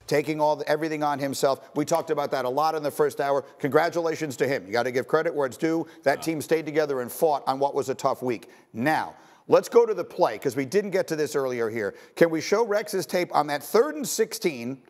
taking everything on himself. We talked about that a lot in the first hour. Congratulations to him. You got to give credit where it's due. That team stayed together and fought on what was a tough week. Now, let's go to the play, because we didn't get to this earlier here. Can we show Rex's tape on that 3rd and 16?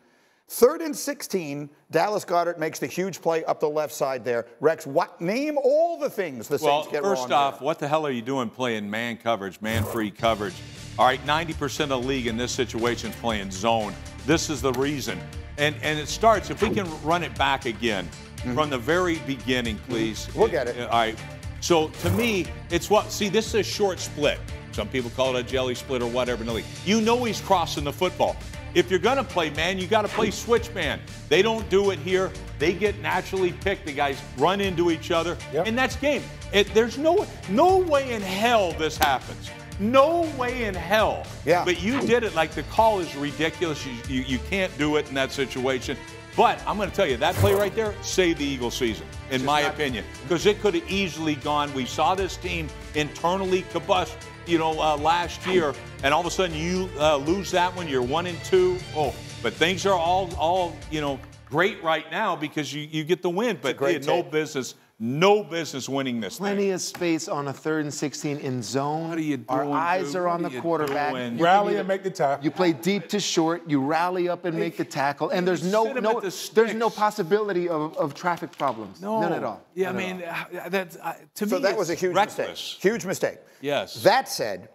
3rd and 16, Dallas Goedert makes the huge play up the left side there. Rex, name all the things the Saints get wrong. Well, first off, what the hell are you doing playing man coverage, man-free coverage? All right, 90% of the league in this situation is playing zone. This is the reason. And it starts, if we can run it back again from the very beginning, please. We'll get it. All right. So, to me, it's see, this is a short split. Some people call it a jelly split or whatever in the league. You know he's crossing the football. If you're going to play man, you got to play switch man. They don't do it here. They get naturally picked. The guys run into each other, and that's game. There's no way in hell this happens. No way in hell. Yeah. But you did it. Like, the call is ridiculous. You can't do it in that situation. But I'm going to tell you, that play right there saved the Eagles' season, in my opinion, because it could have easily gone. We saw this team internally combust, last year, and all of a sudden you lose that one. You're 1-2. Oh, but things are all great right now because you get the win. But they had no business winning this Plenty thing. of space on a 3rd and 16 in zone. What are you doing, Our eyes are on the quarterback. Rally and make the tackle. You play deep to short. You rally up and make the tackle. And there's no possibility of traffic problems. No. None at all. Yeah, None I mean, at all. to me, So that was a huge reckless. mistake. Huge mistake. Yes. That said,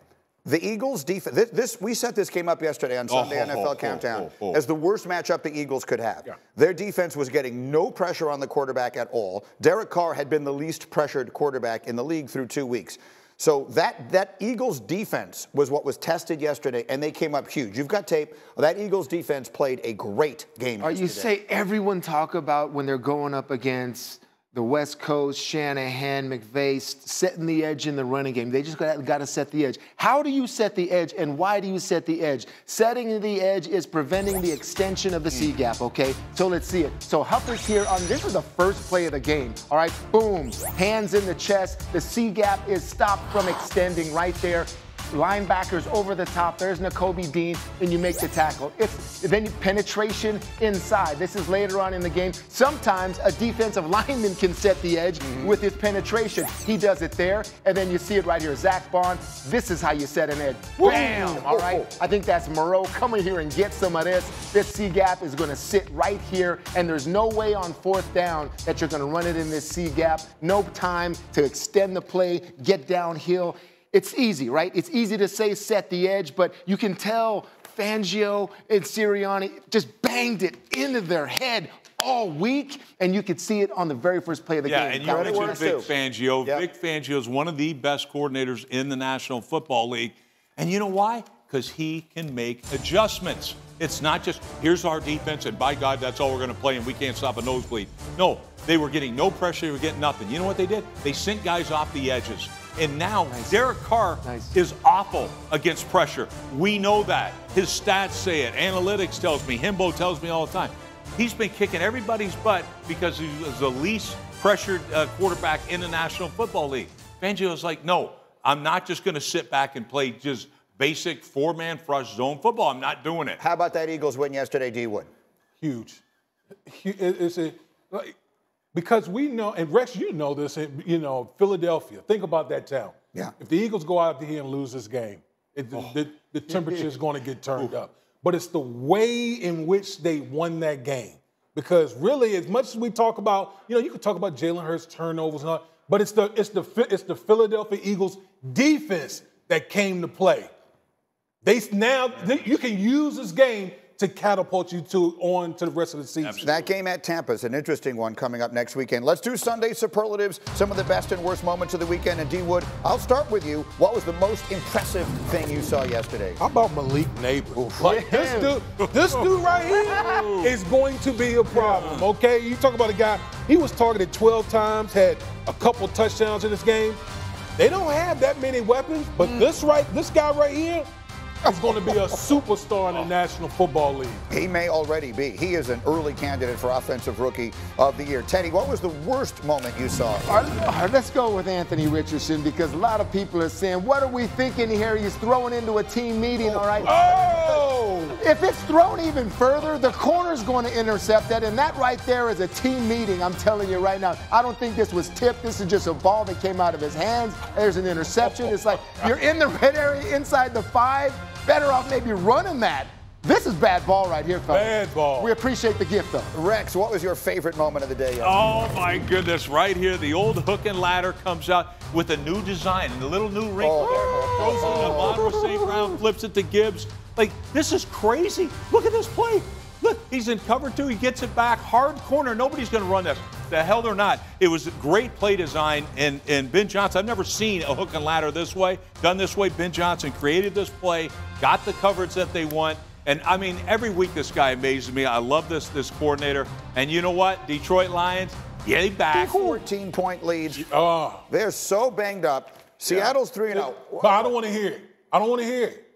the Eagles' defense, we set this game up yesterday on Sunday NFL Countdown as the worst matchup the Eagles could have. Yeah. Their defense was getting no pressure on the quarterback at all. Derek Carr had been the least pressured quarterback in the league through 2 weeks. So that Eagles defense was what was tested yesterday, and they came up huge. You've got tape. That Eagles defense played a great game yesterday. You say everyone talk about when they're going up against the West Coast, Shanahan, McVay, setting the edge in the running game. They just got to set the edge. How do you set the edge, and why do you set the edge? Setting the edge is preventing the extension of the C gap, okay? So let's see it. So Hufford's here this is the first play of the game, all right? Boom, hands in the chest. The C gap is stopped from extending right there. Linebackers over the top. There's Nakobe Dean, and you make the tackle. Then penetration inside. This is later on in the game. Sometimes a defensive lineman can set the edge with his penetration. He does it there, and then you see it right here. Zach Bond, this is how you set an edge. Bam! All right? I think that's Moreau. Come in here and get some of this. This C gap is going to sit right here, and there's no way on 4th down that you're going to run it in this C gap. No time to extend the play, get downhill. It's easy, right? It's easy to say set the edge, but you can tell Fangio and Sirianni just banged it into their head all week, and you could see it on the very first play of the game. Yeah, and you mentioned Vic Fangio. Yep. Vic Fangio is one of the best coordinators in the National Football League. And you know why? Because he can make adjustments. It's not just, here's our defense, and by God, that's all we're going to play, and we can't stop a nosebleed. No, they were getting no pressure. They were getting nothing. You know what they did? They sent guys off the edges. And now Derek Carr is awful against pressure. We know that. His stats say it. Analytics tells me. Himbo tells me all the time. He's been kicking everybody's butt because he was the least pressured quarterback in the National Football League. Fangio's like, no, I'm not just going to sit back and play just basic 4-man flush zone football. I'm not doing it. How about that Eagles win yesterday, D. Wood? Huge. Because we know, and Rex, you know this, Philadelphia. Think about that town. Yeah. If the Eagles go out here and lose this game, the temperature is going to get turned up. But it's the way in which they won that game. Because really, as much as we talk about, you can talk about Jalen Hurts turnovers and all, but it's the Philadelphia Eagles defense that came to play. You can use this game to catapult you on to the rest of the season. Absolutely. That game at Tampa is an interesting one coming up next weekend. Let's do Sunday superlatives, some of the best and worst moments of the weekend. And D. Wood, I'll start with you. What was the most impressive thing you saw yesterday? How about Malik Neighbors? Like, this dude right here is going to be a problem, okay? You talk about a guy, he was targeted 12 times, had a couple touchdowns in this game. They don't have that many weapons, but this guy right here, is going to be a superstar in the National Football League. He may already be. He is an early candidate for Offensive Rookie of the Year. Tedy, what was the worst moment you saw? Let's go with Anthony Richardson, because a lot of people are saying, what are we thinking here? He's throwing into a team meeting, all right? If it's thrown even further, the corner's going to intercept that, and that right there is a team meeting, I'm telling you right now. I don't think this was tipped. This is just a ball that came out of his hands. There's an interception. It's like you're in the red area inside the 5. Better off maybe running that. This is bad ball right here, fellas. Bad ball. We appreciate the gift, though. Rex, what was your favorite moment of the day? Oh, my goodness. Right here, the old hook and ladder comes out with a new design, the little new wrinkle. Throws it to the bottom, safe round, flips it to Gibbs. Like, this is crazy. Look at this play. Look, he's in cover 2. He gets it back. Hard corner. Nobody's going to run this. The hell they're not. It was a great play design. And Ben Johnson, I've never seen a hook and ladder this way, done this way. Ben Johnson created this play, got the coverage that they want. And, I mean, every week this guy amazes me. I love this coordinator. And you know what? Detroit Lions, get back. 14-point leads. Oh. They're so banged up. Seattle's 3-0. But I don't want to hear it. I don't want to hear it.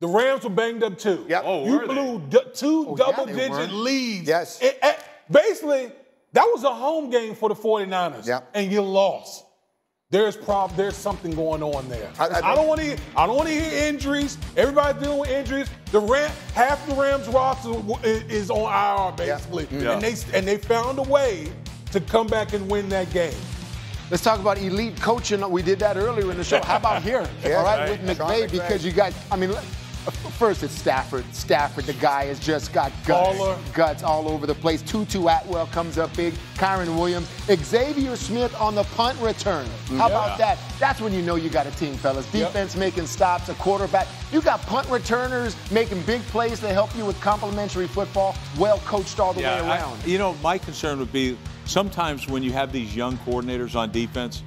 The Rams were banged up too. Yep. Oh, you blew two double-digit leads. Yes. Basically, that was a home game for the 49ers. Yep. And you lost. There's something going on there. I don't want to hear injuries. Everybody's dealing with injuries. Half the Rams roster is on IR basically, Yeah. and they found a way to come back and win that game. Let's talk about elite coaching. We did that earlier in the show. How about here? Yeah, all right, right. with McVay, because you got, I mean, first it's Stafford. Stafford, the guy has just got guts all over the place. Tutu Atwell comes up big. Kyron Williams. Xavier Smith on the punt return. How about that? That's when you know you got a team, fellas. Defense making stops, a quarterback. You got punt returners making big plays to help you with complimentary football. Well coached all the way around. My concern would be sometimes when you have these young coordinators on defense,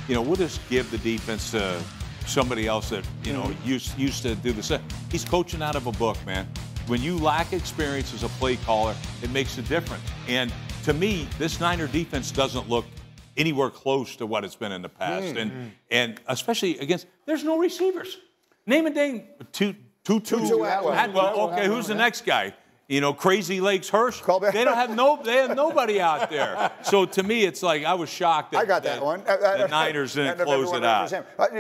we'll just give the defense to somebody else that, used to do the same. He's coaching out of a book, man. When you lack experience as a play caller, it makes a difference. And to me, this Niner defense doesn't look anywhere close to what it's been in the past. And especially against, there's no receivers. Name a dang, Tutu Atwell. Okay, who's the next guy? Crazy Legs Hirsch. They have nobody out there. So to me, it's like I was shocked that I got that one. The Niners didn't close it out.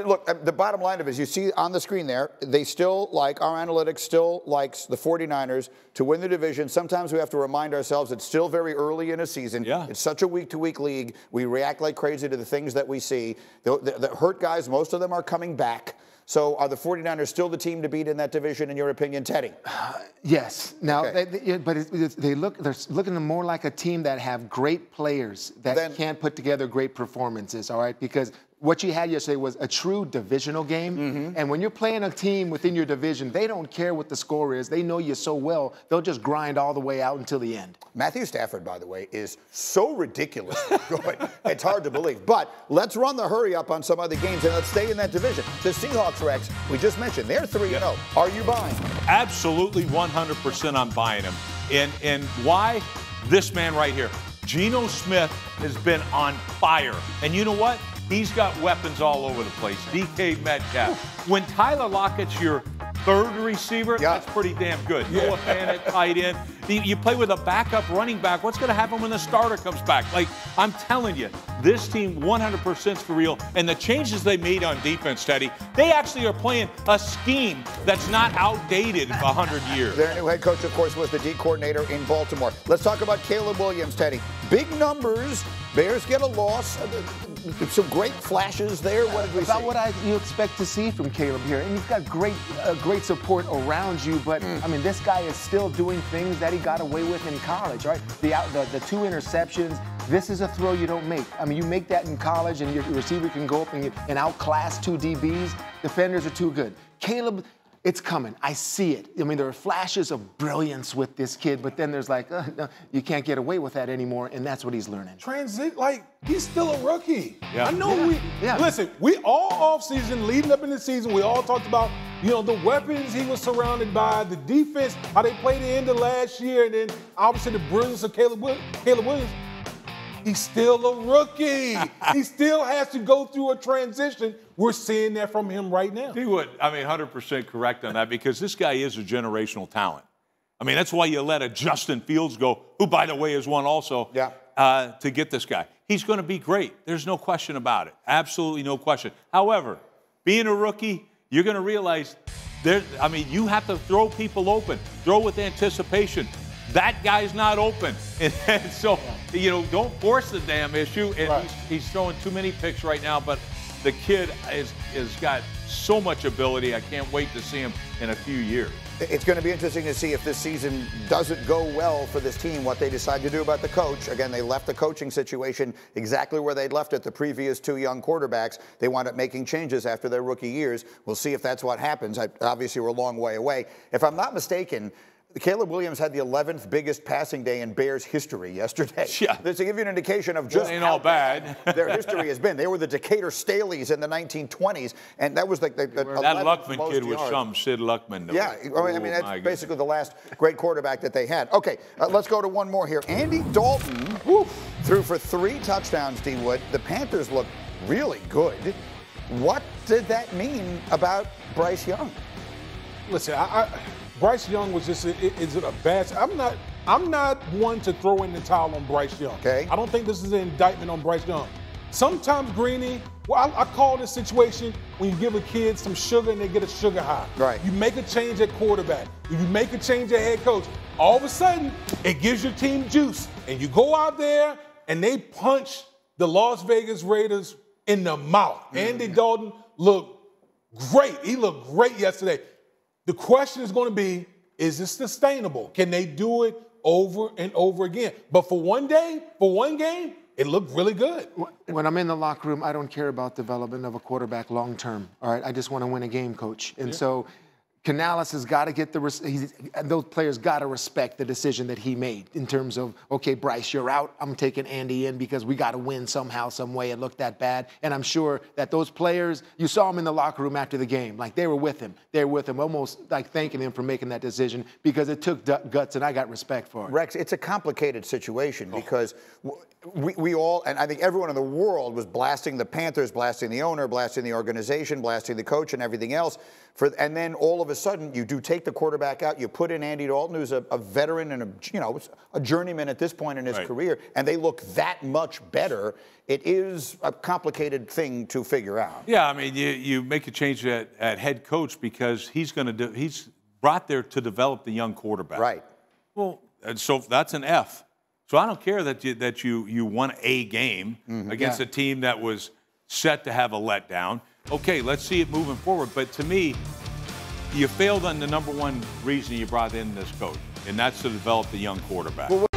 Look, the bottom line of it is you see on the screen there, they still like, our analytics still likes the 49ers to win the division. Sometimes we have to remind ourselves it's still very early in a season. Yeah. It's such a week-to-week league. We react like crazy to the things that we see. The hurt guys, most of them are coming back. So are the 49ers still the team to beat in that division, in your opinion, Tedy? Yes. Now, Okay. they're looking more like a team that have great players that can't put together great performances, all right? Because what you had yesterday was a true divisional game. And when you're playing a team within your division, they don't care what the score is. They know you so well, they'll just grind all the way out until the end. Matthew Stafford, by the way, is so ridiculously good. It's hard to believe. But let's run the hurry up on some other games, and let's stay in that division. The Seahawks, Rex, we just mentioned, they're 3-0. Are you buying? Absolutely 100% I'm buying him. And why? This man right here. Geno Smith has been on fire. And you know what? He's got weapons all over the place. DK Metcalf. When Tyler Lockett's your third receiver, that's pretty damn good. Noah Fant tight end. You play with a backup running back. What's going to happen when the starter comes back? Like, I'm telling you, this team 100% for real. And the changes they made on defense, Tedy, they actually are playing a scheme that's not outdated for 100 years. Their new head coach, of course, was the D coordinator in Baltimore. Let's talk about Caleb Williams, Tedy. Big numbers. Bears get a loss. Some great flashes there. What did we see? About what you expect to see from Caleb here. And you've got great support around you, but I mean, this guy is still doing things that he got away with in college, right? The 2 interceptions. This is a throw you don't make. I mean, you make that in college, and your receiver can go up and outclass 2 DBs. Defenders are too good. Caleb, it's coming. I see it. I mean, there are flashes of brilliance with this kid, but then there's like, no, you can't get away with that anymore, and that's what he's learning. He's still a rookie. Yeah. I know listen, we all offseason, leading up in the season, we all talked about, the weapons he was surrounded by, the defense, how they played the end of last year, and then obviously the brilliance of Caleb Williams. He's still a rookie. He still has to go through a transition. We're seeing that from him right now. He would. 100% correct on that, because this guy is a generational talent. I mean, that's why you let a Justin Fields go, who, by the way, is one also, to get this guy. He's going to be great. There's no question about it. Absolutely no question. However, being a rookie, you're going to realize I mean, you have to throw people open, throw with anticipation. That guy's not open. And so, don't force the damn issue. And he's throwing too many picks right now, but the kid has got so much ability. I can't wait to see him in a few years. It's going to be interesting to see if this season doesn't go well for this team, what they decide to do about the coach. Again, they left the coaching situation exactly where they'd left it the previous 2 young quarterbacks. They wound up making changes after their rookie years. We'll see if that's what happens. Obviously, we're a long way away. If I'm not mistaken, Caleb Williams had the 11th biggest passing day in Bears history yesterday. Yeah. To give you an indication of just ain't how all bad their history has been. They were the Decatur Staleys in the 1920s, and that was the that Luckman kid was some Sid Luckman. Yeah, I mean, that's basically the last great quarterback that they had. Okay, let's go to one more here. Andy Dalton threw for 3 touchdowns, D. Wood. The Panthers look really good. What did that mean about Bryce Young? Listen, Bryce Young was just is it a bad? I'm not one to throw in the towel on Bryce Young. Okay. I don't think this is an indictment on Bryce Young. Sometimes, Greeny, well, I call this situation when you give a kid some sugar and they get a sugar high. Right. You make a change at quarterback. You make a change at head coach. All of a sudden, it gives your team juice, and you go out there and they punch the Las Vegas Raiders in the mouth. Andy Dalton looked great. He looked great yesterday. The question is going to be, is this sustainable? Can they do it over and over again? But for one day, for one game, it looked really good. When I'm in the locker room, I don't care about development of a quarterback long term. All right, I just want to win a game, coach. And so Canales has got to get those players got to respect the decision that he made in terms of, okay, Bryce, you're out. I'm taking Andy in because we got to win somehow, some way. It looked that bad. And I'm sure that those players, you saw them in the locker room after the game. Like, they were with him. They were with him, almost like thanking him for making that decision because it took guts, and I got respect for it. Rex, it's a complicated situation because we all, and I think everyone in the world was blasting the Panthers, blasting the owner, blasting the organization, blasting the coach and everything else. And then all of a sudden, you do take the quarterback out, you put in Andy Dalton, who's a veteran and a journeyman at this point in his career, and they look that much better. It is a complicated thing to figure out. Yeah, I mean, you make a change at head coach because he's brought there to develop the young quarterback. Right. Well, and so that's an F. So I don't care that you won a game against a team that was set to have a letdown. Okay, let's see it moving forward. But to me, you failed on the number one reason you brought in this coach, and that's to develop the young quarterback. Well,